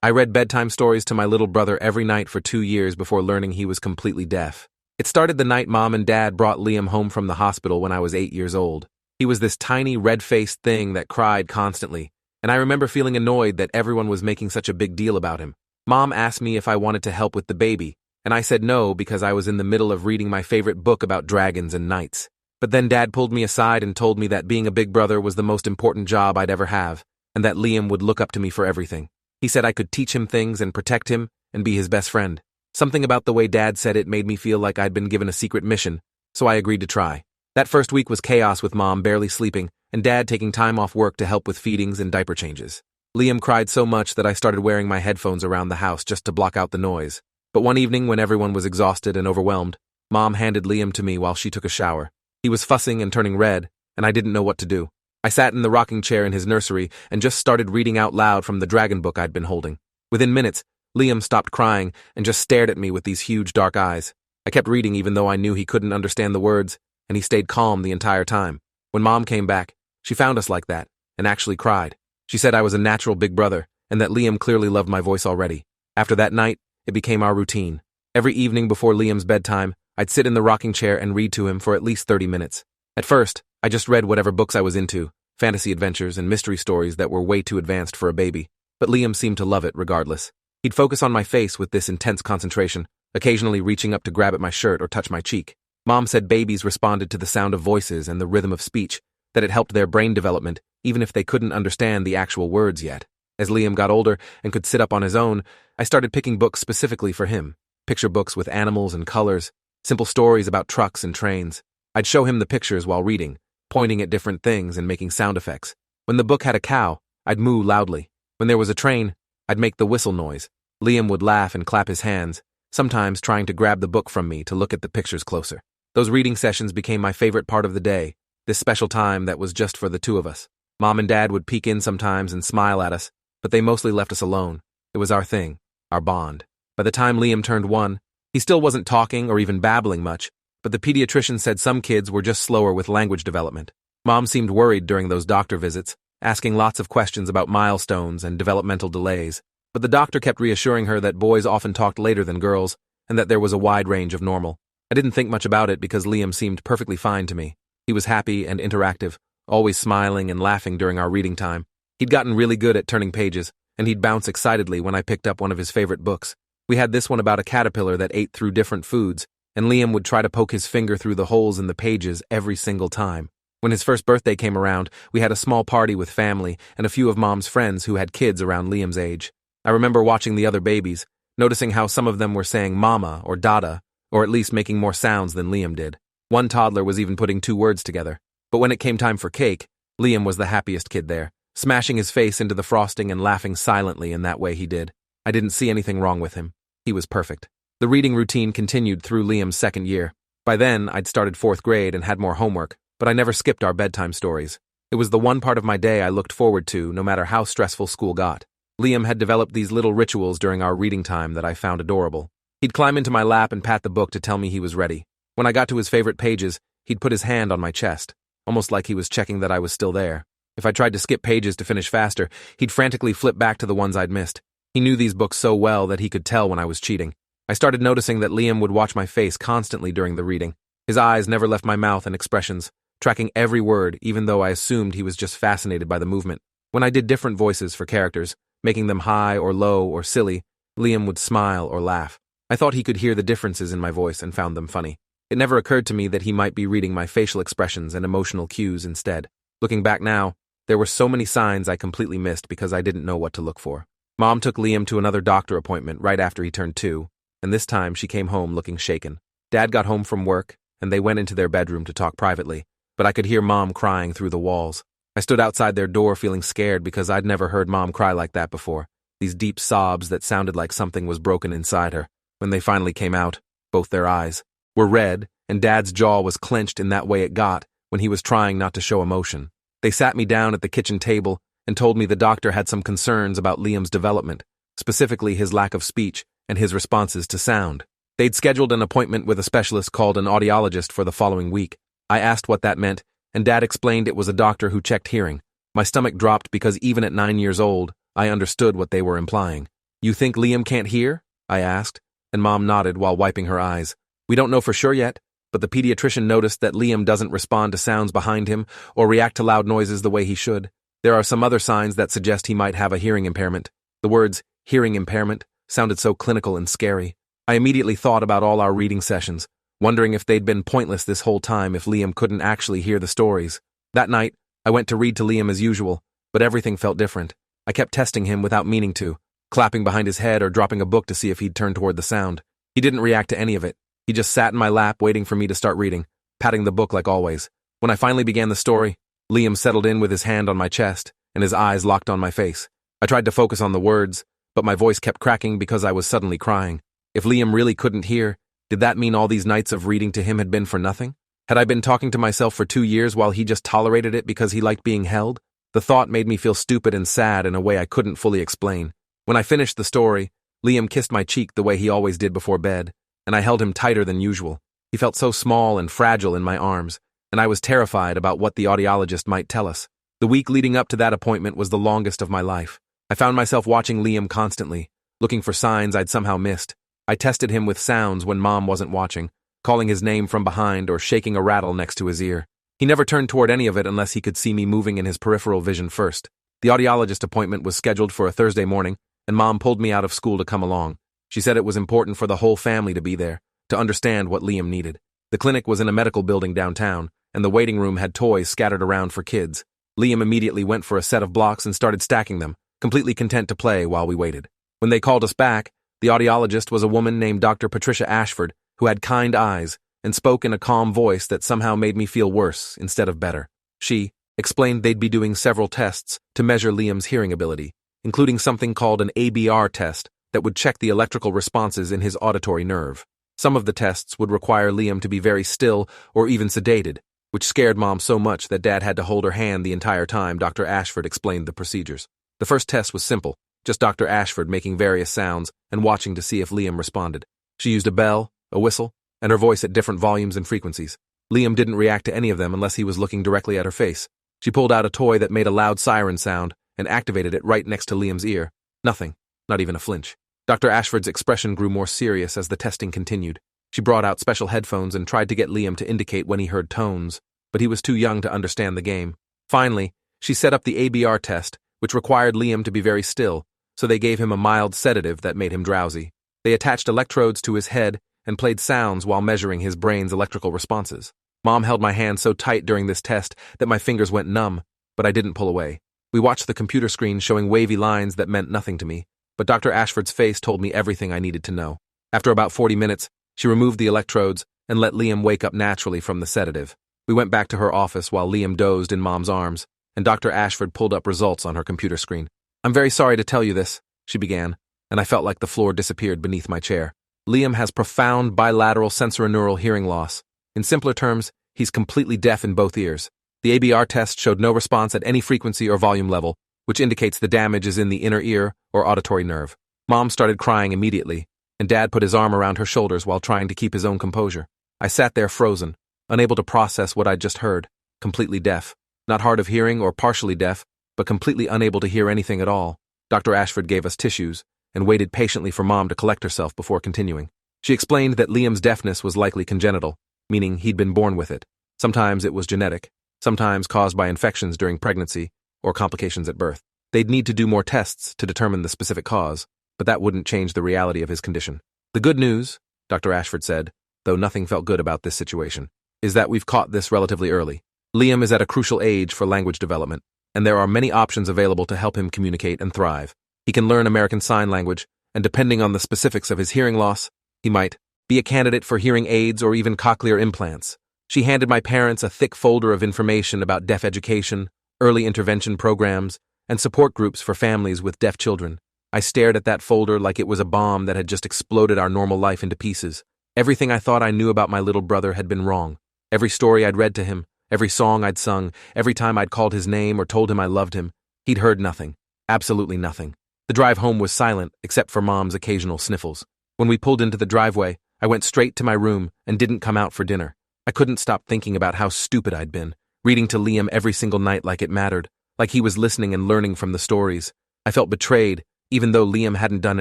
I read bedtime stories to my little brother every night for 2 years before learning he was completely deaf. It started the night Mom and Dad brought Liam home from the hospital when I was 8 years old. He was this tiny, red-faced thing that cried constantly, and I remember feeling annoyed that everyone was making such a big deal about him. Mom asked me if I wanted to help with the baby, and I said no because I was in the middle of reading my favorite book about dragons and knights. But then Dad pulled me aside and told me that being a big brother was the most important job I'd ever have, and that Liam would look up to me for everything. He said I could teach him things and protect him and be his best friend. Something about the way Dad said it made me feel like I'd been given a secret mission, so I agreed to try. That first week was chaos with Mom barely sleeping and Dad taking time off work to help with feedings and diaper changes. Liam cried so much that I started wearing my headphones around the house just to block out the noise. But one evening when everyone was exhausted and overwhelmed, Mom handed Liam to me while she took a shower. He was fussing and turning red, and I didn't know what to do. I sat in the rocking chair in his nursery and just started reading out loud from the dragon book I'd been holding. Within minutes, Liam stopped crying and just stared at me with these huge dark eyes. I kept reading even though I knew he couldn't understand the words, and he stayed calm the entire time. When Mom came back, she found us like that, and actually cried. She said I was a natural big brother, and that Liam clearly loved my voice already. After that night, it became our routine. Every evening before Liam's bedtime, I'd sit in the rocking chair and read to him for at least 30 minutes. At first, I just read whatever books I was into, fantasy adventures and mystery stories that were way too advanced for a baby. But Liam seemed to love it regardless. He'd focus on my face with this intense concentration, occasionally reaching up to grab at my shirt or touch my cheek. Mom said babies responded to the sound of voices and the rhythm of speech, that it helped their brain development, even if they couldn't understand the actual words yet. As Liam got older and could sit up on his own, I started picking books specifically for him. Picture books with animals and colors, simple stories about trucks and trains. I'd show him the pictures while reading, pointing at different things and making sound effects. When the book had a cow, I'd moo loudly. When there was a train, I'd make the whistle noise. Liam would laugh and clap his hands, sometimes trying to grab the book from me to look at the pictures closer. Those reading sessions became my favorite part of the day, this special time that was just for the two of us. Mom and Dad would peek in sometimes and smile at us, but they mostly left us alone. It was our thing, our bond. By the time Liam turned 1, he still wasn't talking or even babbling much, but the pediatrician said some kids were just slower with language development. Mom seemed worried during those doctor visits, asking lots of questions about milestones and developmental delays, but the doctor kept reassuring her that boys often talked later than girls and that there was a wide range of normal. I didn't think much about it because Liam seemed perfectly fine to me. He was happy and interactive, always smiling and laughing during our reading time. He'd gotten really good at turning pages, and he'd bounce excitedly when I picked up one of his favorite books. We had this one about a caterpillar that ate through different foods, and Liam would try to poke his finger through the holes in the pages every single time. When his first birthday came around, we had a small party with family and a few of Mom's friends who had kids around Liam's age. I remember watching the other babies, noticing how some of them were saying mama or dada, or at least making more sounds than Liam did. One toddler was even putting 2 words together. But when it came time for cake, Liam was the happiest kid there, smashing his face into the frosting and laughing silently in that way he did. I didn't see anything wrong with him. He was perfect. The reading routine continued through Liam's 2nd year. By then, I'd started 4th grade and had more homework, but I never skipped our bedtime stories. It was the one part of my day I looked forward to, no matter how stressful school got. Liam had developed these little rituals during our reading time that I found adorable. He'd climb into my lap and pat the book to tell me he was ready. When I got to his favorite pages, he'd put his hand on my chest, almost like he was checking that I was still there. If I tried to skip pages to finish faster, he'd frantically flip back to the ones I'd missed. He knew these books so well that he could tell when I was cheating. I started noticing that Liam would watch my face constantly during the reading. His eyes never left my mouth and expressions, tracking every word even though I assumed he was just fascinated by the movement. When I did different voices for characters, making them high or low or silly, Liam would smile or laugh. I thought he could hear the differences in my voice and found them funny. It never occurred to me that he might be reading my facial expressions and emotional cues instead. Looking back now, there were so many signs I completely missed because I didn't know what to look for. Mom took Liam to another doctor appointment right after he turned 2, and this time she came home looking shaken. Dad got home from work, and they went into their bedroom to talk privately, but I could hear Mom crying through the walls. I stood outside their door feeling scared because I'd never heard Mom cry like that before, these deep sobs that sounded like something was broken inside her. When they finally came out, both their eyes were red, and Dad's jaw was clenched in that way it got when he was trying not to show emotion. They sat me down at the kitchen table and told me the doctor had some concerns about Liam's development, specifically his lack of speech and his responses to sound. They'd scheduled an appointment with a specialist called an audiologist for the following week. I asked what that meant, and Dad explained it was a doctor who checked hearing. My stomach dropped because even at 9 years old, I understood what they were implying. You think Liam can't hear? I asked, and Mom nodded while wiping her eyes. We don't know for sure yet, but the pediatrician noticed that Liam doesn't respond to sounds behind him or react to loud noises the way he should. There are some other signs that suggest he might have a hearing impairment. The words hearing impairment sounded so clinical and scary. I immediately thought about all our reading sessions, wondering if they'd been pointless this whole time if Liam couldn't actually hear the stories. That night, I went to read to Liam as usual, but everything felt different. I kept testing him without meaning to, clapping behind his head or dropping a book to see if he'd turn toward the sound. He didn't react to any of it. He just sat in my lap waiting for me to start reading, patting the book like always. When I finally began the story, Liam settled in with his hand on my chest and his eyes locked on my face. I tried to focus on the words, but my voice kept cracking because I was suddenly crying. If Liam really couldn't hear, did that mean all these nights of reading to him had been for nothing? Had I been talking to myself for 2 years while he just tolerated it because he liked being held? The thought made me feel stupid and sad in a way I couldn't fully explain. When I finished the story, Liam kissed my cheek the way he always did before bed, and I held him tighter than usual. He felt so small and fragile in my arms, and I was terrified about what the audiologist might tell us. The week leading up to that appointment was the longest of my life. I found myself watching Liam constantly, looking for signs I'd somehow missed. I tested him with sounds when Mom wasn't watching, calling his name from behind or shaking a rattle next to his ear. He never turned toward any of it unless he could see me moving in his peripheral vision first. The audiologist appointment was scheduled for a Thursday morning, and Mom pulled me out of school to come along. She said it was important for the whole family to be there, to understand what Liam needed. The clinic was in a medical building downtown, and the waiting room had toys scattered around for kids. Liam immediately went for a set of blocks and started stacking them, completely content to play while we waited. When they called us back, the audiologist was a woman named Dr. Patricia Ashford, who had kind eyes and spoke in a calm voice that somehow made me feel worse instead of better. She explained they'd be doing several tests to measure Liam's hearing ability, including something called an ABR test that would check the electrical responses in his auditory nerve. Some of the tests would require Liam to be very still or even sedated, which scared Mom so much that Dad had to hold her hand the entire time Dr. Ashford explained the procedures. The first test was simple, just Dr. Ashford making various sounds and watching to see if Liam responded. She used a bell, a whistle, and her voice at different volumes and frequencies. Liam didn't react to any of them unless he was looking directly at her face. She pulled out a toy that made a loud siren sound and activated it right next to Liam's ear. Nothing, not even a flinch. Dr. Ashford's expression grew more serious as the testing continued. She brought out special headphones and tried to get Liam to indicate when he heard tones, but he was too young to understand the game. Finally, she set up the ABR test, which required Liam to be very still, so they gave him a mild sedative that made him drowsy. They attached electrodes to his head and played sounds while measuring his brain's electrical responses. Mom held my hand so tight during this test that my fingers went numb, but I didn't pull away. We watched the computer screen showing wavy lines that meant nothing to me, but Dr. Ashford's face told me everything I needed to know. After about 40 minutes, she removed the electrodes and let Liam wake up naturally from the sedative. We went back to her office while Liam dozed in Mom's arms, and Dr. Ashford pulled up results on her computer screen. "I'm very sorry to tell you this," she began, and I felt like the floor disappeared beneath my chair. "Liam has profound bilateral sensorineural hearing loss. In simpler terms, he's completely deaf in both ears. The ABR test showed no response at any frequency or volume level, which indicates the damage is in the inner ear or auditory nerve." Mom started crying immediately, and Dad put his arm around her shoulders while trying to keep his own composure. I sat there frozen, unable to process what I'd just heard, completely deaf. Not hard of hearing or partially deaf, but completely unable to hear anything at all. Dr. Ashford gave us tissues and waited patiently for Mom to collect herself before continuing. She explained that Liam's deafness was likely congenital, meaning he'd been born with it. Sometimes it was genetic, sometimes caused by infections during pregnancy or complications at birth. They'd need to do more tests to determine the specific cause, but that wouldn't change the reality of his condition. "The good news," Dr. Ashford said, though nothing felt good about this situation, "is that we've caught this relatively early. Liam is at a crucial age for language development, and there are many options available to help him communicate and thrive. He can learn American Sign Language, and depending on the specifics of his hearing loss, he might be a candidate for hearing aids or even cochlear implants." She handed my parents a thick folder of information about deaf education, early intervention programs, and support groups for families with deaf children. I stared at that folder like it was a bomb that had just exploded our normal life into pieces. Everything I thought I knew about my little brother had been wrong. Every story I'd read to him, every song I'd sung, every time I'd called his name or told him I loved him, he'd heard nothing. Absolutely nothing. The drive home was silent, except for Mom's occasional sniffles. When we pulled into the driveway, I went straight to my room and didn't come out for dinner. I couldn't stop thinking about how stupid I'd been, reading to Liam every single night like it mattered, like he was listening and learning from the stories. I felt betrayed, even though Liam hadn't done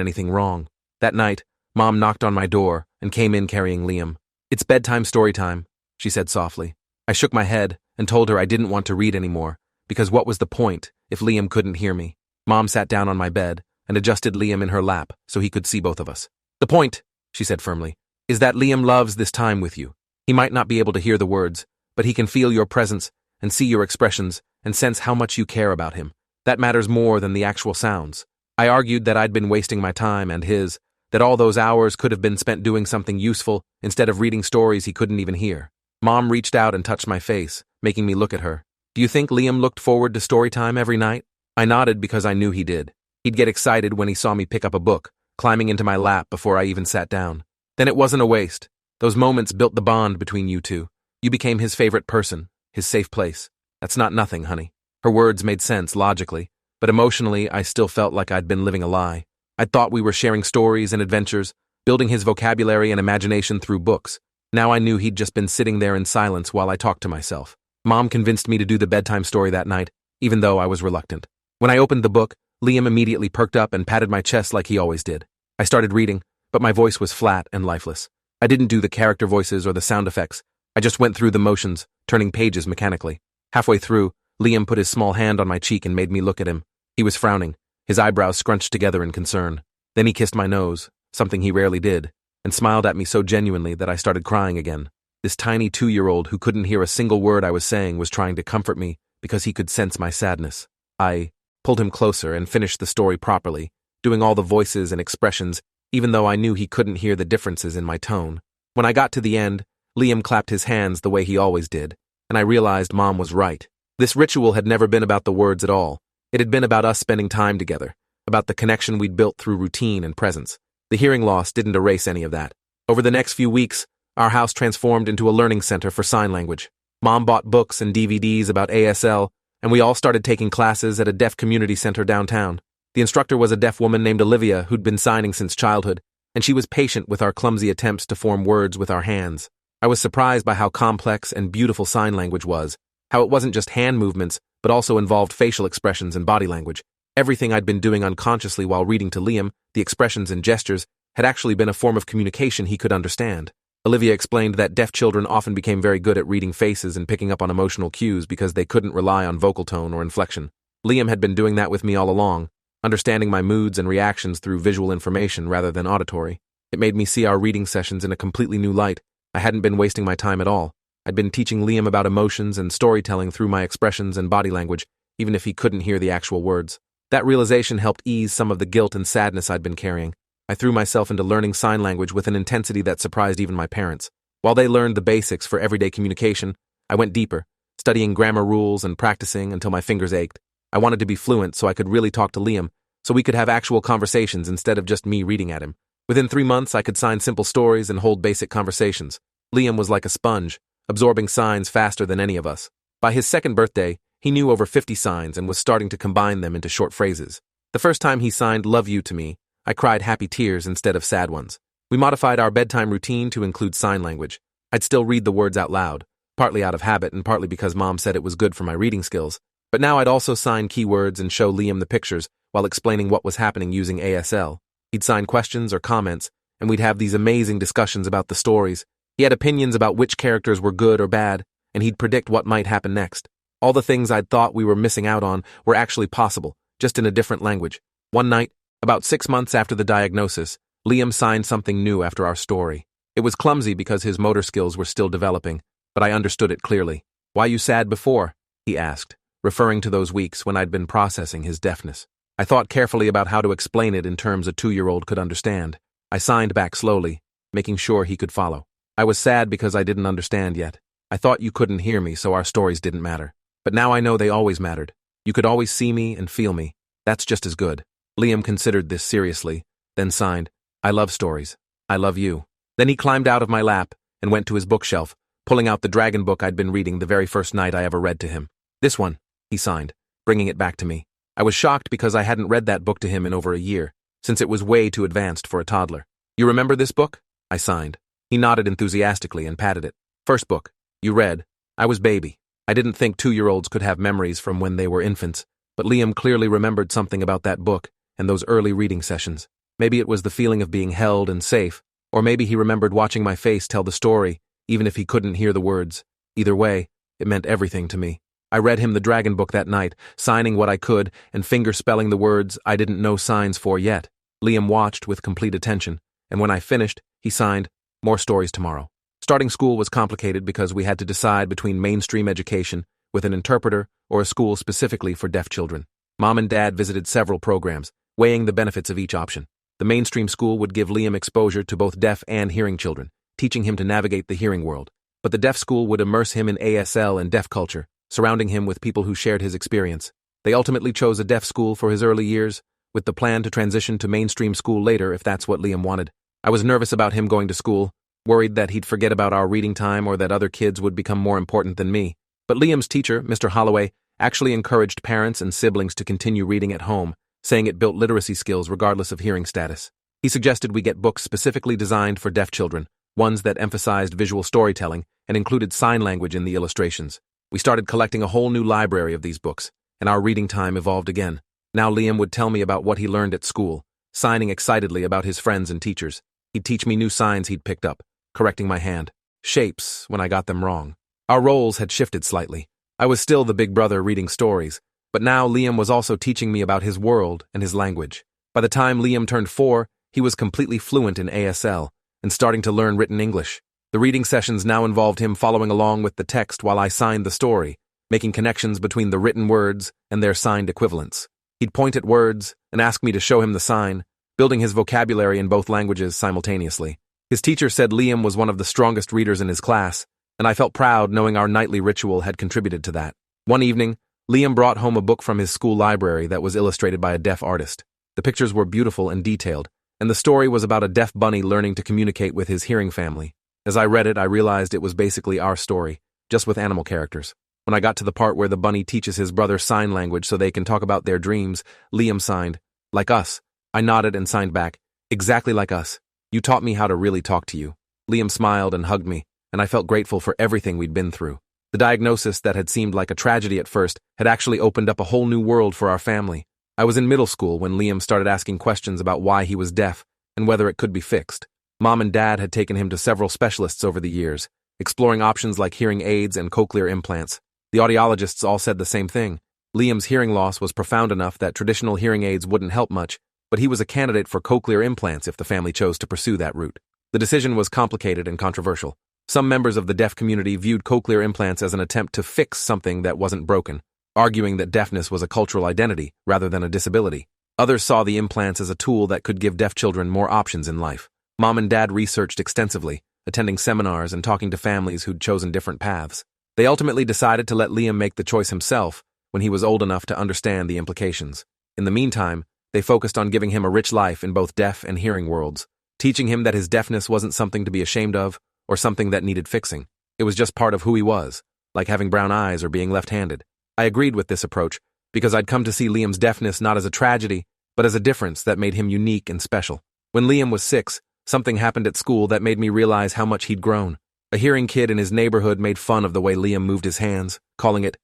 anything wrong. That night, Mom knocked on my door and came in carrying Liam. "It's bedtime story time," she said softly. I shook my head and told her I didn't want to read anymore, because what was the point if Liam couldn't hear me? Mom sat down on my bed and adjusted Liam in her lap so he could see both of us. "The point," she said firmly, "is that Liam loves this time with you. He might not be able to hear the words, but he can feel your presence and see your expressions and sense how much you care about him. That matters more than the actual sounds." I argued that I'd been wasting my time and his, that all those hours could have been spent doing something useful instead of reading stories he couldn't even hear. Mom reached out and touched my face, making me look at her. "Do you think Liam looked forward to story time every night?" I nodded because I knew he did. He'd get excited when he saw me pick up a book, climbing into my lap before I even sat down. Then it wasn't a waste. Those moments built the bond between you two. You became his favorite person, his safe place. That's not nothing, honey. Her words made sense logically, but emotionally I still felt like I'd been living a lie. I thought we were sharing stories and adventures, building his vocabulary and imagination through books. Now I knew he'd just been sitting there in silence while I talked to myself. Mom convinced me to do the bedtime story that night, even though I was reluctant. When I opened the book, Liam immediately perked up and patted my chest like he always did. I started reading, but my voice was flat and lifeless. I didn't do the character voices or the sound effects. I just went through the motions, turning pages mechanically. Halfway through, Liam put his small hand on my cheek and made me look at him. He was frowning, his eyebrows scrunched together in concern. Then he kissed my nose, something he rarely did, and smiled at me so genuinely that I started crying again. This tiny 2-year-old who couldn't hear a single word I was saying was trying to comfort me because he could sense my sadness. I pulled him closer and finished the story properly, doing all the voices and expressions, even though I knew he couldn't hear the differences in my tone. When I got to the end, Liam clapped his hands the way he always did, and I realized Mom was right. This ritual had never been about the words at all. It had been about us spending time together, about the connection we'd built through routine and presence. The hearing loss didn't erase any of that. Over the next few weeks, our house transformed into a learning center for sign language. Mom bought books and DVDs about ASL, and we all started taking classes at a deaf community center downtown. The instructor was a deaf woman named Olivia who'd been signing since childhood, and she was patient with our clumsy attempts to form words with our hands. I was surprised by how complex and beautiful sign language was, how it wasn't just hand movements, but also involved facial expressions and body language. Everything I'd been doing unconsciously while reading to Liam, the expressions and gestures, had actually been a form of communication he could understand. Olivia explained that deaf children often became very good at reading faces and picking up on emotional cues because they couldn't rely on vocal tone or inflection. Liam had been doing that with me all along, understanding my moods and reactions through visual information rather than auditory. It made me see our reading sessions in a completely new light. I hadn't been wasting my time at all. I'd been teaching Liam about emotions and storytelling through my expressions and body language, even if he couldn't hear the actual words. That realization helped ease some of the guilt and sadness I'd been carrying. I threw myself into learning sign language with an intensity that surprised even my parents. While they learned the basics for everyday communication, I went deeper, studying grammar rules and practicing until my fingers ached. I wanted to be fluent so I could really talk to Liam, so we could have actual conversations instead of just me reading at him. Within 3 months, I could sign simple stories and hold basic conversations. Liam was like a sponge, absorbing signs faster than any of us. By his 2nd birthday, he knew over 50 signs and was starting to combine them into short phrases. The first time he signed "love you" to me, I cried happy tears instead of sad ones. We modified our bedtime routine to include sign language. I'd still read the words out loud, partly out of habit and partly because Mom said it was good for my reading skills. But now I'd also sign keywords and show Liam the pictures while explaining what was happening using ASL. He'd sign questions or comments, and we'd have these amazing discussions about the stories. He had opinions about which characters were good or bad, and he'd predict what might happen next. All the things I'd thought we were missing out on were actually possible, just in a different language. One night, about 6 months after the diagnosis, Liam signed something new after our story. It was clumsy because his motor skills were still developing, but I understood it clearly. "Why you sad before?" he asked, referring to those weeks when I'd been processing his deafness. I thought carefully about how to explain it in terms a 2-year-old could understand. I signed back slowly, making sure he could follow. "I was sad because I didn't understand yet. I thought you couldn't hear me, so our stories didn't matter. But now I know they always mattered. You could always see me and feel me. That's just as good." Liam considered this seriously, then signed, "I love stories. I love you." Then he climbed out of my lap and went to his bookshelf, pulling out the dragon book I'd been reading the very first night I ever read to him. "This one," he signed, bringing it back to me. I was shocked because I hadn't read that book to him in over a year, since it was way too advanced for a toddler. "You remember this book?" I signed. He nodded enthusiastically and patted it. "First book. You read. I was baby. I didn't think 2-year-olds could have memories from when they were infants, but Liam clearly remembered something about that book, and those early reading sessions. Maybe it was the feeling of being held and safe, or maybe he remembered watching my face tell the story, even if he couldn't hear the words. Either way, it meant everything to me. I read him the Dragon Book that night, signing what I could and finger-spelling the words I didn't know signs for yet. Liam watched with complete attention, and when I finished, he signed, "More stories tomorrow." Starting school was complicated because we had to decide between mainstream education with an interpreter or a school specifically for deaf children. Mom and Dad visited several programs, weighing the benefits of each option. The mainstream school would give Liam exposure to both deaf and hearing children, teaching him to navigate the hearing world. But the deaf school would immerse him in ASL and deaf culture, surrounding him with people who shared his experience. They ultimately chose a deaf school for his early years, with the plan to transition to mainstream school later if that's what Liam wanted. I was nervous about him going to school, worried that he'd forget about our reading time or that other kids would become more important than me. But Liam's teacher, Mr. Holloway, actually encouraged parents and siblings to continue reading at home, saying it built literacy skills regardless of hearing status. He suggested we get books specifically designed for deaf children, ones that emphasized visual storytelling and included sign language in the illustrations. We started collecting a whole new library of these books, and our reading time evolved again. Now Liam would tell me about what he learned at school, signing excitedly about his friends and teachers. He'd teach me new signs he'd picked up, correcting my hand, shapes when I got them wrong. Our roles had shifted slightly. I was still the big brother reading stories, but now Liam was also teaching me about his world and his language. By the time Liam turned 4, he was completely fluent in ASL and starting to learn written English. The reading sessions now involved him following along with the text while I signed the story, making connections between the written words and their signed equivalents. He'd point at words and ask me to show him the sign, building his vocabulary in both languages simultaneously. His teacher said Liam was one of the strongest readers in his class, and I felt proud knowing our nightly ritual had contributed to that. One evening, Liam brought home a book from his school library that was illustrated by a deaf artist. The pictures were beautiful and detailed, and the story was about a deaf bunny learning to communicate with his hearing family. As I read it, I realized it was basically our story, just with animal characters. When I got to the part where the bunny teaches his brother sign language so they can talk about their dreams, Liam signed, "Like us." I nodded and signed back, "Exactly like us. You taught me how to really talk to you." Liam smiled and hugged me, and I felt grateful for everything we'd been through. The diagnosis that had seemed like a tragedy at first had actually opened up a whole new world for our family. I was in middle school when Liam started asking questions about why he was deaf and whether it could be fixed. Mom and Dad had taken him to several specialists over the years, exploring options like hearing aids and cochlear implants. The audiologists all said the same thing. Liam's hearing loss was profound enough that traditional hearing aids wouldn't help much, but he was a candidate for cochlear implants if the family chose to pursue that route. The decision was complicated and controversial. Some members of the deaf community viewed cochlear implants as an attempt to fix something that wasn't broken, arguing that deafness was a cultural identity rather than a disability. Others saw the implants as a tool that could give deaf children more options in life. Mom and Dad researched extensively, attending seminars and talking to families who'd chosen different paths. They ultimately decided to let Liam make the choice himself when he was old enough to understand the implications. In the meantime, they focused on giving him a rich life in both deaf and hearing worlds, teaching him that his deafness wasn't something to be ashamed of or something that needed fixing. It was just part of who he was, like having brown eyes or being left-handed. I agreed with this approach because I'd come to see Liam's deafness not as a tragedy, but as a difference that made him unique and special. When Liam was 6, something happened at school that made me realize how much he'd grown. A hearing kid in his neighborhood made fun of the way Liam moved his hands, calling it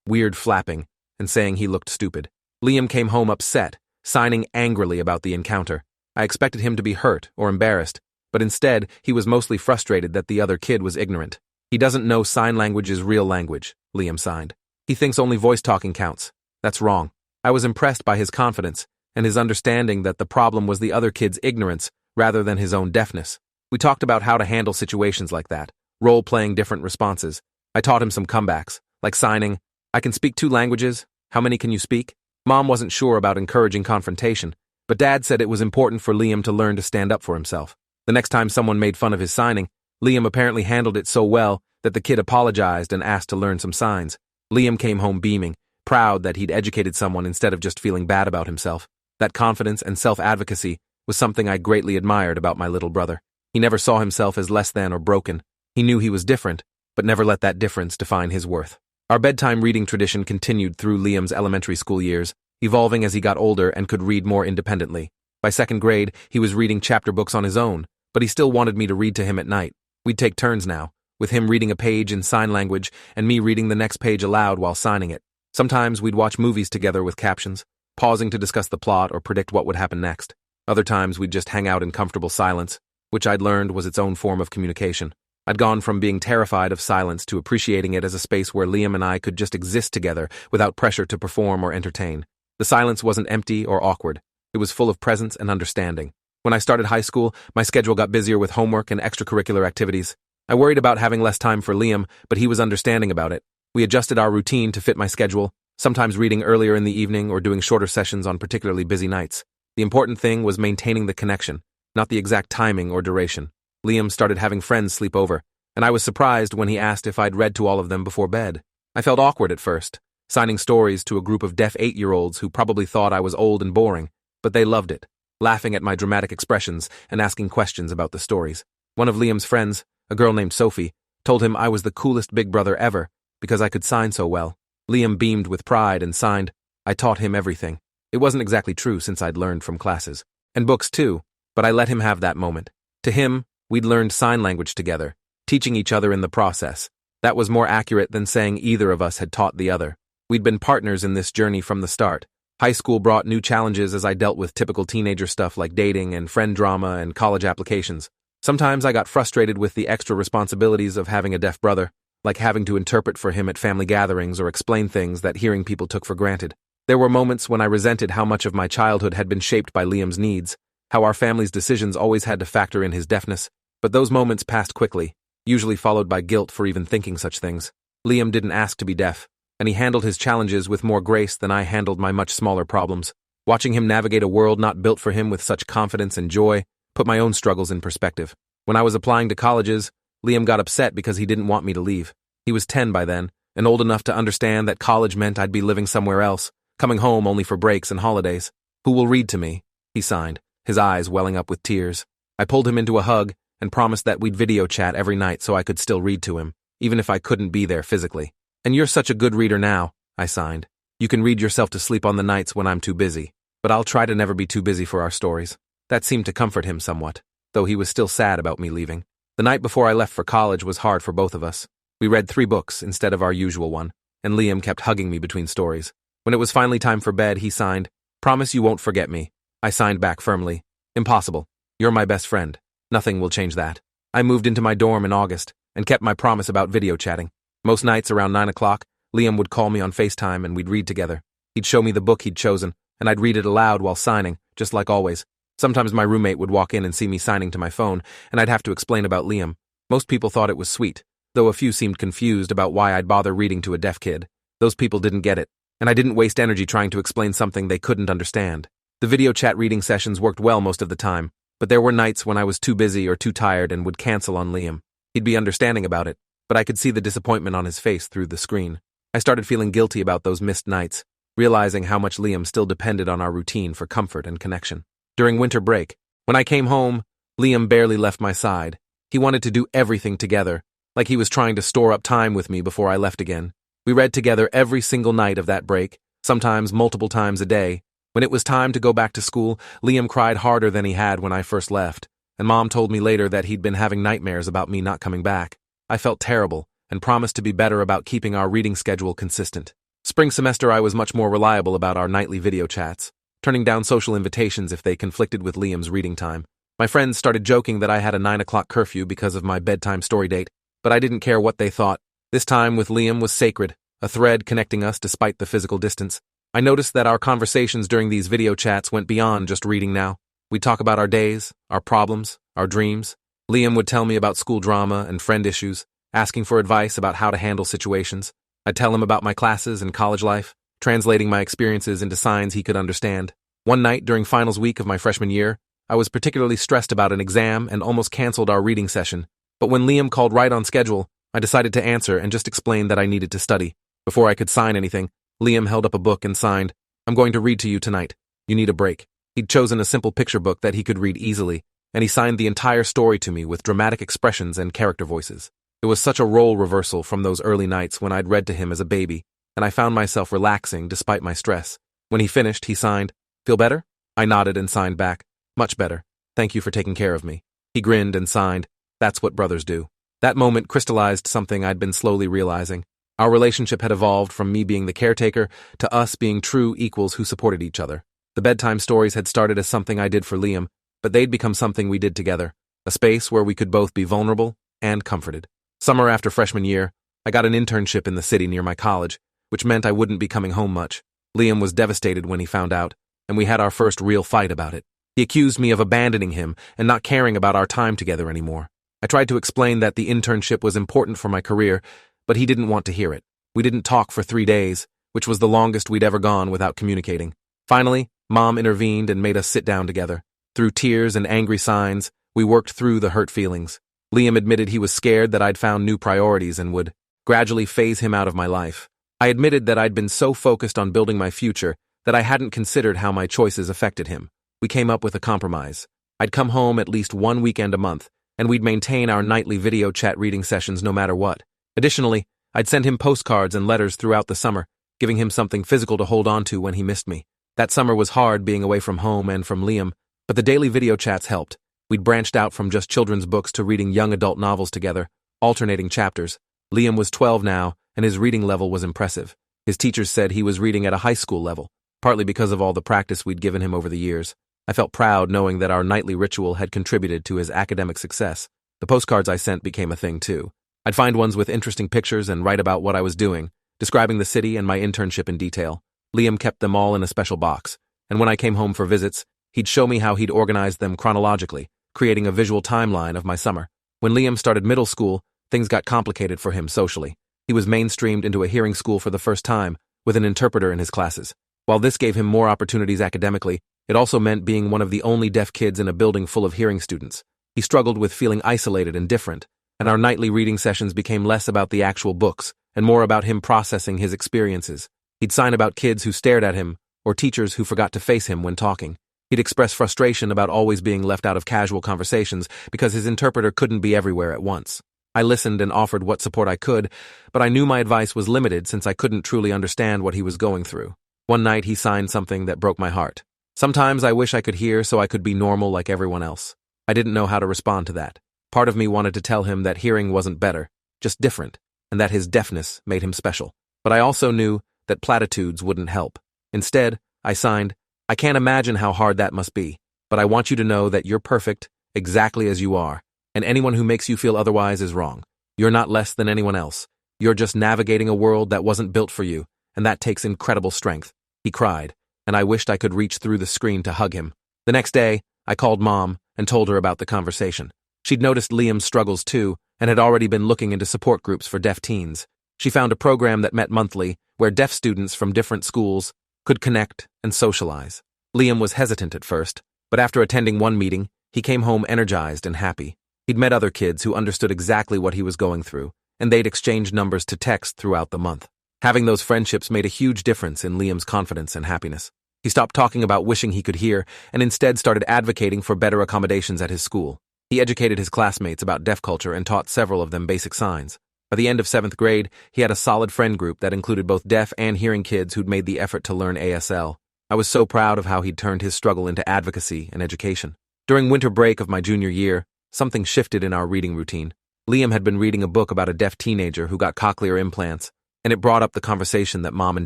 weird flapping, and saying he looked stupid. Liam came home upset, signing angrily about the encounter. I expected him to be hurt or embarrassed, but instead he was mostly frustrated that the other kid was ignorant. "He doesn't know sign language is real language," Liam signed. "He thinks only voice talking counts. That's wrong." I was impressed by his confidence and his understanding that the problem was the other kid's ignorance rather than his own deafness. We talked about how to handle situations like that, role-playing different responses. I taught him some comebacks, like signing, "I can speak 2 languages. How many can you speak?" Mom wasn't sure about encouraging confrontation, but Dad said it was important for Liam to learn to stand up for himself. The next time someone made fun of his signing, Liam apparently handled it so well that the kid apologized and asked to learn some signs. Liam came home beaming, proud that he'd educated someone instead of just feeling bad about himself. That confidence and self-advocacy was something I greatly admired about my little brother. He never saw himself as less than or broken. He knew he was different, but never let that difference define his worth. Our bedtime reading tradition continued through Liam's elementary school years, evolving as he got older and could read more independently. By 2nd grade, he was reading chapter books on his own, but he still wanted me to read to him at night. We'd take turns now, with him reading a page in sign language and me reading the next page aloud while signing it. Sometimes we'd watch movies together with captions, pausing to discuss the plot or predict what would happen next. Other times we'd just hang out in comfortable silence, which I'd learned was its own form of communication. I'd gone from being terrified of silence to appreciating it as a space where Liam and I could just exist together without pressure to perform or entertain. The silence wasn't empty or awkward. It was full of presence and understanding. When I started high school, my schedule got busier with homework and extracurricular activities. I worried about having less time for Liam, but he was understanding about it. We adjusted our routine to fit my schedule, sometimes reading earlier in the evening or doing shorter sessions on particularly busy nights. The important thing was maintaining the connection, not the exact timing or duration. Liam started having friends sleep over, and I was surprised when he asked if I'd read to all of them before bed. I felt awkward at first, signing stories to a group of deaf 8-year-olds who probably thought I was old and boring, but they loved it, laughing at my dramatic expressions and asking questions about the stories. One of Liam's friends, a girl named Sophie, told him I was the coolest big brother ever because I could sign so well. Liam beamed with pride and signed, "I taught him everything." It wasn't exactly true since I'd learned from classes. And books too, but I let him have that moment. To him, we'd learned sign language together, teaching each other in the process. That was more accurate than saying either of us had taught the other. We'd been partners in this journey from the start. High school brought new challenges as I dealt with typical teenager stuff like dating and friend drama and college applications. Sometimes I got frustrated with the extra responsibilities of having a deaf brother, like having to interpret for him at family gatherings or explain things that hearing people took for granted. There were moments when I resented how much of my childhood had been shaped by Liam's needs, how our family's decisions always had to factor in his deafness, but those moments passed quickly, usually followed by guilt for even thinking such things. Liam didn't ask to be deaf, and he handled his challenges with more grace than I handled my much smaller problems. Watching him navigate a world not built for him with such confidence and joy put my own struggles in perspective. When I was applying to colleges, Liam got upset because he didn't want me to leave. He was 10 by then, and old enough to understand that college meant I'd be living somewhere else, coming home only for breaks and holidays. "Who will read to me?" he signed, his eyes welling up with tears. I pulled him into a hug and promised that we'd video chat every night so I could still read to him, even if I couldn't be there physically. "And you're such a good reader now," I signed. "You can read yourself to sleep on the nights when I'm too busy, but I'll try to never be too busy for our stories." That seemed to comfort him somewhat, though he was still sad about me leaving. The night before I left for college was hard for both of us. We read 3 books instead of our usual one, and Liam kept hugging me between stories. When it was finally time for bed, he signed, "Promise you won't forget me." I signed back firmly, "Impossible. You're my best friend. Nothing will change that." I moved into my dorm in August and kept my promise about video chatting. Most nights around 9 o'clock, Liam would call me on FaceTime and we'd read together. He'd show me the book he'd chosen, and I'd read it aloud while signing, just like always. Sometimes my roommate would walk in and see me signing to my phone, and I'd have to explain about Liam. Most people thought it was sweet, though a few seemed confused about why I'd bother reading to a deaf kid. Those people didn't get it, and I didn't waste energy trying to explain something they couldn't understand. The video chat reading sessions worked well most of the time, but there were nights when I was too busy or too tired and would cancel on Liam. He'd be understanding about it, but I could see the disappointment on his face through the screen. I started feeling guilty about those missed nights, realizing how much Liam still depended on our routine for comfort and connection. During winter break, when I came home, Liam barely left my side. He wanted to do everything together, like he was trying to store up time with me before I left again. We read together every single night of that break, sometimes multiple times a day. When it was time to go back to school, Liam cried harder than he had when I first left, and Mom told me later that he'd been having nightmares about me not coming back. I felt terrible and promised to be better about keeping our reading schedule consistent. Spring semester, I was much more reliable about our nightly video chats, turning down social invitations if they conflicted with Liam's reading time. My friends started joking that I had a 9 o'clock curfew because of my bedtime story date, but I didn't care what they thought. This time with Liam was sacred, a thread connecting us despite the physical distance. I noticed that our conversations during these video chats went beyond just reading now. We'd talk about our days, our problems, our dreams. Liam would tell me about school drama and friend issues, asking for advice about how to handle situations. I'd tell him about my classes and college life, translating my experiences into signs he could understand. One night during finals week of my freshman year, I was particularly stressed about an exam and almost canceled our reading session. But when Liam called right on schedule, I decided to answer and just explain that I needed to study. Before I could sign anything, Liam held up a book and signed, "I'm going to read to you tonight. You need a break." He'd chosen a simple picture book that he could read easily, and he signed the entire story to me with dramatic expressions and character voices. It was such a role reversal from those early nights when I'd read to him as a baby, and I found myself relaxing despite my stress. When he finished, he signed, "Feel better?" I nodded and signed back, "Much better. Thank you for taking care of me." He grinned and signed, "That's what brothers do." That moment crystallized something I'd been slowly realizing. Our relationship had evolved from me being the caretaker to us being true equals who supported each other. The bedtime stories had started as something I did for Liam, but they'd become something we did together, a space where we could both be vulnerable and comforted. Summer after freshman year, I got an internship in the city near my college, which meant I wouldn't be coming home much. Liam was devastated when he found out, and we had our first real fight about it. He accused me of abandoning him and not caring about our time together anymore. I tried to explain that the internship was important for my career, but he didn't want to hear it. We didn't talk for 3 days, which was the longest we'd ever gone without communicating. Finally, Mom intervened and made us sit down together. Through tears and angry signs, we worked through the hurt feelings. Liam admitted he was scared that I'd found new priorities and would gradually phase him out of my life. I admitted that I'd been so focused on building my future that I hadn't considered how my choices affected him. We came up with a compromise. I'd come home at least 1 weekend a month, and we'd maintain our nightly video chat reading sessions no matter what. Additionally, I'd send him postcards and letters throughout the summer, giving him something physical to hold on to when he missed me. That summer was hard being away from home and from Liam, but the daily video chats helped. We'd branched out from just children's books to reading young adult novels together, alternating chapters. Liam was 12 now, and his reading level was impressive. His teachers said he was reading at a high school level, partly because of all the practice we'd given him over the years. I felt proud knowing that our nightly ritual had contributed to his academic success. The postcards I sent became a thing too. I'd find ones with interesting pictures and write about what I was doing, describing the city and my internship in detail. Liam kept them all in a special box, and when I came home for visits, he'd show me how he'd organized them chronologically, creating a visual timeline of my summer. When Liam started middle school, things got complicated for him socially. He was mainstreamed into a hearing school for the first time, with an interpreter in his classes. While this gave him more opportunities academically, it also meant being one of the only deaf kids in a building full of hearing students. He struggled with feeling isolated and different, and our nightly reading sessions became less about the actual books and more about him processing his experiences. He'd sign about kids who stared at him or teachers who forgot to face him when talking. He'd express frustration about always being left out of casual conversations because his interpreter couldn't be everywhere at once. I listened and offered what support I could, but I knew my advice was limited since I couldn't truly understand what he was going through. One night he signed something that broke my heart. Sometimes I wish I could hear so I could be normal like everyone else. I didn't know how to respond to that. Part of me wanted to tell him that hearing wasn't better, just different, and that his deafness made him special. But I also knew that platitudes wouldn't help. Instead, I signed, "I can't imagine how hard that must be, but I want you to know that you're perfect, exactly as you are, and anyone who makes you feel otherwise is wrong. You're not less than anyone else. You're just navigating a world that wasn't built for you, and that takes incredible strength." He cried, and I wished I could reach through the screen to hug him. The next day, I called Mom and told her about the conversation. She'd noticed Liam's struggles too, and had already been looking into support groups for deaf teens. She found a program that met monthly, where deaf students from different schools could connect and socialize. Liam was hesitant at first, but after attending one meeting, he came home energized and happy. He'd met other kids who understood exactly what he was going through, and they'd exchanged numbers to text throughout the month. Having those friendships made a huge difference in Liam's confidence and happiness. He stopped talking about wishing he could hear, and instead started advocating for better accommodations at his school. He educated his classmates about deaf culture and taught several of them basic signs. By the end of 7th grade, he had a solid friend group that included both deaf and hearing kids who'd made the effort to learn ASL. I was so proud of how he'd turned his struggle into advocacy and education. During winter break of my junior year, something shifted in our reading routine. Liam had been reading a book about a deaf teenager who got cochlear implants, and it brought up the conversation that Mom and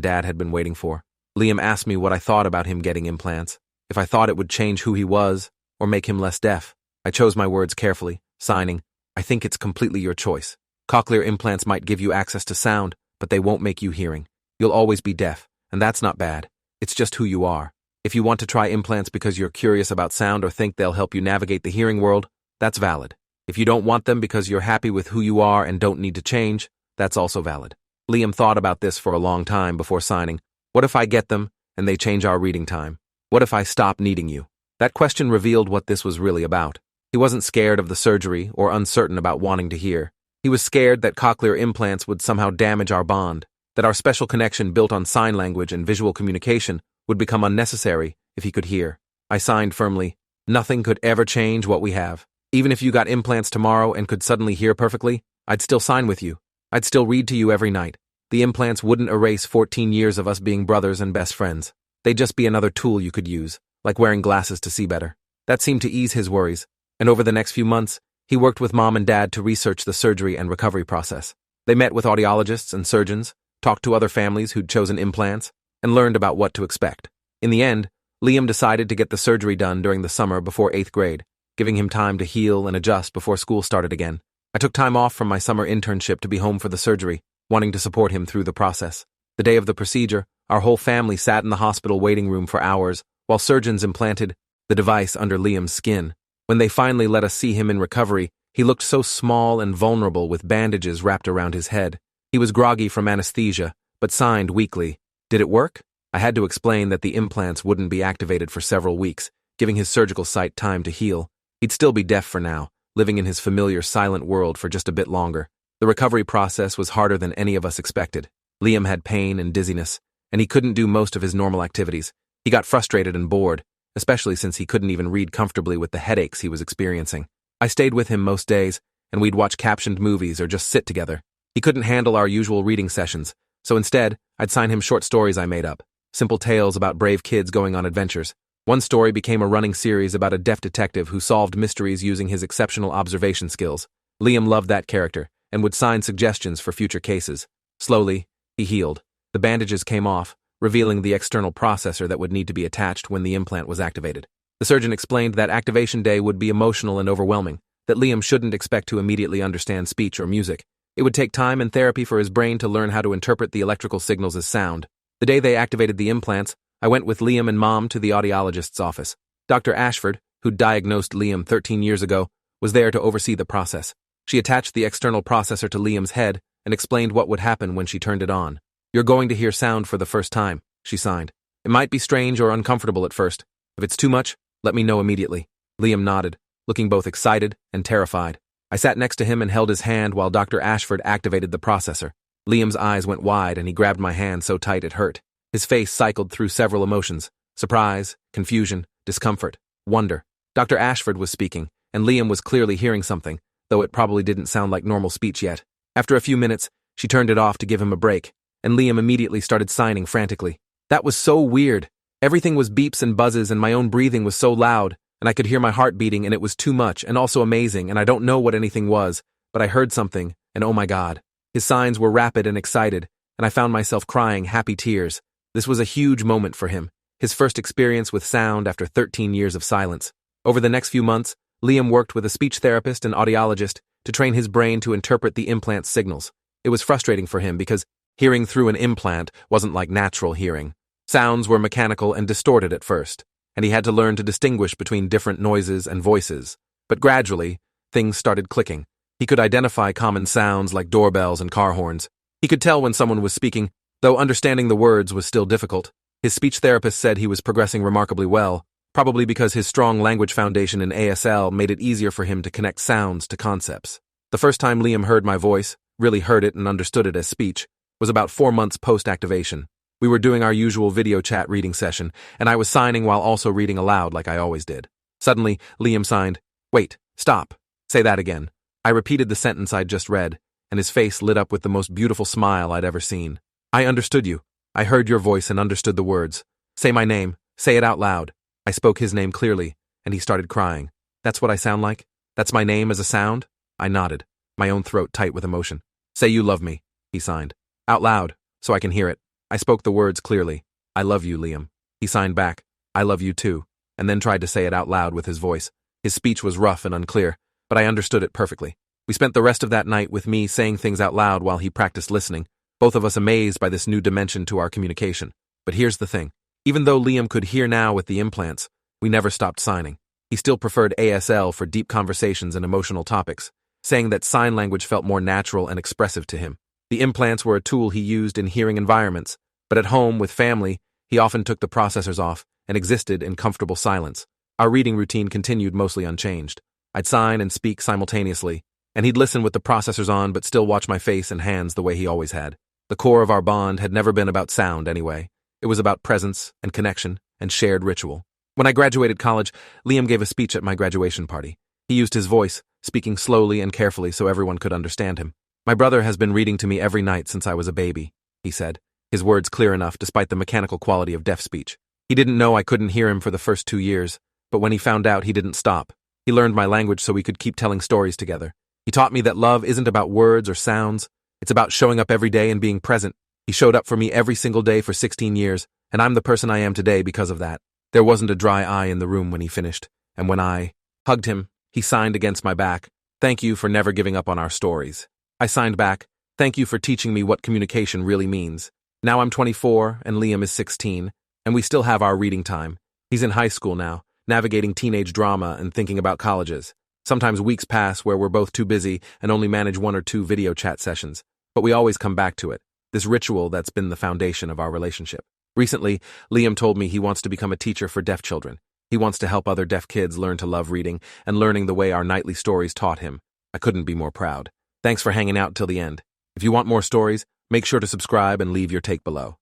Dad had been waiting for. Liam asked me what I thought about him getting implants, if I thought it would change who he was or make him less deaf. I chose my words carefully, signing, "I think it's completely your choice. Cochlear implants might give you access to sound, but they won't make you hearing. You'll always be deaf, and that's not bad. It's just who you are. If you want to try implants because you're curious about sound or think they'll help you navigate the hearing world, that's valid. If you don't want them because you're happy with who you are and don't need to change, that's also valid." Liam thought about this for a long time before signing, "What if I get them and they change our reading time? What if I stop needing you?" That question revealed what this was really about. He wasn't scared of the surgery or uncertain about wanting to hear. He was scared that cochlear implants would somehow damage our bond, that our special connection built on sign language and visual communication would become unnecessary if he could hear. I signed firmly, "Nothing could ever change what we have. Even if you got implants tomorrow and could suddenly hear perfectly, I'd still sign with you. I'd still read to you every night. The implants wouldn't erase 14 years of us being brothers and best friends. They'd just be another tool you could use, like wearing glasses to see better." That seemed to ease his worries, and over the next few months, he worked with Mom and Dad to research the surgery and recovery process. They met with audiologists and surgeons, talked to other families who'd chosen implants, and learned about what to expect. In the end, Liam decided to get the surgery done during the summer before 8th grade, giving him time to heal and adjust before school started again. I took time off from my summer internship to be home for the surgery, wanting to support him through the process. The day of the procedure, our whole family sat in the hospital waiting room for hours while surgeons implanted the device under Liam's skin. When they finally let us see him in recovery, he looked so small and vulnerable with bandages wrapped around his head. He was groggy from anesthesia, but signed weakly. Did it work? I had to explain that the implants wouldn't be activated for several weeks, giving his surgical site time to heal. He'd still be deaf for now, living in his familiar silent world for just a bit longer. The recovery process was harder than any of us expected. Liam had pain and dizziness, and he couldn't do most of his normal activities. He got frustrated and bored, especially since he couldn't even read comfortably with the headaches he was experiencing. I stayed with him most days, and we'd watch captioned movies or just sit together. He couldn't handle our usual reading sessions, so instead, I'd sign him short stories I made up, simple tales about brave kids going on adventures. One story became a running series about a deaf detective who solved mysteries using his exceptional observation skills. Liam loved that character and would sign suggestions for future cases. Slowly, he healed. The bandages came off, revealing the external processor that would need to be attached when the implant was activated. The surgeon explained that activation day would be emotional and overwhelming, that Liam shouldn't expect to immediately understand speech or music. It would take time and therapy for his brain to learn how to interpret the electrical signals as sound. The day they activated the implants, I went with Liam and Mom to the audiologist's office. Dr. Ashford, who diagnosed Liam 13 years ago, was there to oversee the process. She attached the external processor to Liam's head and explained what would happen when she turned it on. "You're going to hear sound for the first time," she signed. "It might be strange or uncomfortable at first. If it's too much, let me know immediately." Liam nodded, looking both excited and terrified. I sat next to him and held his hand while Dr. Ashford activated the processor. Liam's eyes went wide and he grabbed my hand so tight it hurt. His face cycled through several emotions: surprise, confusion, discomfort, wonder. Dr. Ashford was speaking, and Liam was clearly hearing something, though it probably didn't sound like normal speech yet. After a few minutes, she turned it off to give him a break, and Liam immediately started signing frantically. That was so weird. Everything was beeps and buzzes, and my own breathing was so loud, and I could hear my heart beating, and it was too much and also amazing, and I don't know what anything was, but I heard something, and oh my God. His signs were rapid and excited, and I found myself crying happy tears. This was a huge moment for him, his first experience with sound after 13 years of silence. Over the next few months, Liam worked with a speech therapist and audiologist to train his brain to interpret the implant's signals. It was frustrating for him because hearing through an implant wasn't like natural hearing. Sounds were mechanical and distorted at first, and he had to learn to distinguish between different noises and voices. But gradually, things started clicking. He could identify common sounds like doorbells and car horns. He could tell when someone was speaking, though understanding the words was still difficult. His speech therapist said he was progressing remarkably well, probably because his strong language foundation in ASL made it easier for him to connect sounds to concepts. The first time Liam heard my voice, really heard it and understood it as speech, was about 4 months post-activation. We were doing our usual video chat reading session, and I was signing while also reading aloud like I always did. Suddenly, Liam signed, "Wait, stop, say that again." I repeated the sentence I'd just read, and his face lit up with the most beautiful smile I'd ever seen. "I understood you. I heard your voice and understood the words. Say my name. Say it out loud." I spoke his name clearly, and he started crying. "That's what I sound like? That's my name as a sound?" I nodded, my own throat tight with emotion. "Say you love me," he signed. "Out loud, so I can hear it." I spoke the words clearly. "I love you, Liam." He signed back, "I love you too," and then tried to say it out loud with his voice. His speech was rough and unclear, but I understood it perfectly. We spent the rest of that night with me saying things out loud while he practiced listening, both of us amazed by this new dimension to our communication. But here's the thing. Even though Liam could hear now with the implants, we never stopped signing. He still preferred ASL for deep conversations and emotional topics, saying that sign language felt more natural and expressive to him. The implants were a tool he used in hearing environments, but at home with family, he often took the processors off and existed in comfortable silence. Our reading routine continued mostly unchanged. I'd sign and speak simultaneously, and he'd listen with the processors on but still watch my face and hands the way he always had. The core of our bond had never been about sound anyway. It was about presence and connection and shared ritual. When I graduated college, Liam gave a speech at my graduation party. He used his voice, speaking slowly and carefully so everyone could understand him. "My brother has been reading to me every night since I was a baby," he said, his words clear enough despite the mechanical quality of deaf speech. He didn't know I couldn't hear him for the first 2 years, but when he found out, he didn't stop. He learned my language so we could keep telling stories together. He taught me that love isn't about words or sounds, It's about showing up every day and being present. He showed up for me every single day for 16 years, and I'm the person I am today because of that. There wasn't a dry eye in the room when he finished, and when I hugged him, he signed against my back, "Thank you for never giving up on our stories." I signed back, "Thank you for teaching me what communication really means." Now I'm 24 and Liam is 16, and we still have our reading time. He's in high school now, navigating teenage drama and thinking about colleges. Sometimes weeks pass where we're both too busy and only manage 1 or 2 video chat sessions, but we always come back to it, this ritual that's been the foundation of our relationship. Recently, Liam told me he wants to become a teacher for deaf children. He wants to help other deaf kids learn to love reading and learning the way our nightly stories taught him. I couldn't be more proud. Thanks for hanging out till the end. If you want more stories, make sure to subscribe and leave your take below.